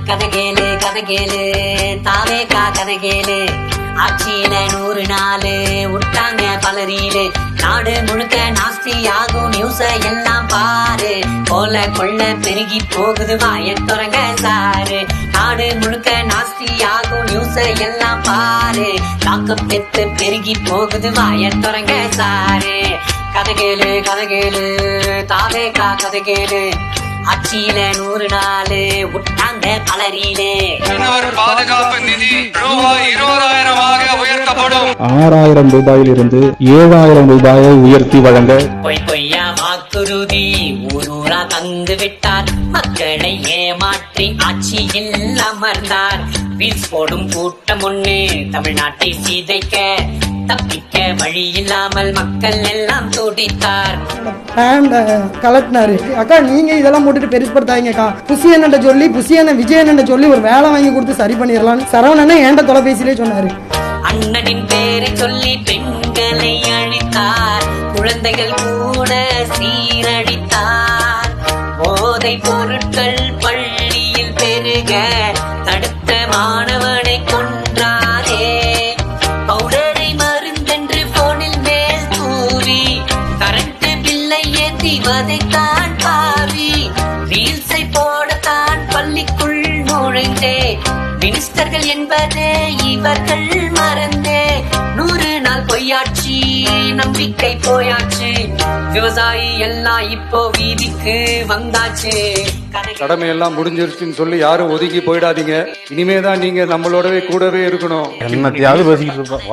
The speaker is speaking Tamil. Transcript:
கதை கேளு கதை கேளு தாவேக்கா கதை கேளு ஆட்சியில 100 நாள் விட்டாங்க பலரீலு நாடு முழுக்க நாஸ்தி ஆகும் நியூஸ எல்லாம் பாரு போல கொள்ள பெருகி போகுது வாய தொடங்க சாரு நாடு முழுக்க நாஸ்தி ஆகும் நியூஸ எல்லாம் பாரு தாக்கம் பெத்து பெருகி போகுது வாய தொடங்க சாரு கதை கேளு தாவேக்கா கதை கேளு ஆட்சியில 100 நாள் விட்டாங்க பலரீலே பாதுகாப்பு நிதி ரூபாய் 20,000 உயர்த்தப்படும். 6,000 ரூபாயிலிருந்து 7,000 ரூபாயை உயர்த்தி வழங்க பொய்யா வாக்குறுதி ஊரூரா தந்து விட்டார் மக்களை ஏமாற்றி ஆட்சியில் அமர்ந்தார் வீல்ஸ் போடும் கூட்டம் ஒண்ணு தமிழ்நாட்டை சீதைக்க தப்பிக்க வழி இல்லாமல் மக்கள் எல்லாம் துடித்தார். கலெக்டர் அக்கா நீங்க இதெல்லாம் போட்டுட்டு பெருசுப்படுத்தாங்கக்கா புசியன்ன சொல்லி புசியன விஜயன் சொல்லி ஒரு வேலை வாங்கி கொடுத்து சரி பண்ணிடலாம் சரவணனே ஏண்ட தொலைபேசியிலே சொன்னாரு. அண்ணனின் பேரை சொல்லி பெண்களை அழித்தார் குழந்தைகள் கூட சீரடித்தார் போதை பொருட்கள் பள்ளியில் பெருக தடுத்த மாணவனை கொன்றாரே பவுடரை மருந்தென்று போனில் மேல் தூவி கரண்ட் பில்லை ஏற்றி வதைத்தான் பாவி ரீல்ஸை போடத்தான் பள்ளிக்குள் நுழைந்தே மினிஸ்டர்கள் என்பதே இவர்கள் மறந்தே 100 நாள் பொய்யாட்சி நம்பிக்கை போயாச்சு விவசாயி எல்லாம் இப்போ வீதிக்கு வந்தாச்சு. கடமை எல்லாம் முடிஞ்சிருச்சுன்னு சொல்லி யாரும் ஒதுக்கி போயிடாதீங்க. இனிமேதான் நீங்க நம்மளோடவே கூடவே இருக்கணும். என்னத்தையாவது பேசிக்கிட்டு இருப்போம்.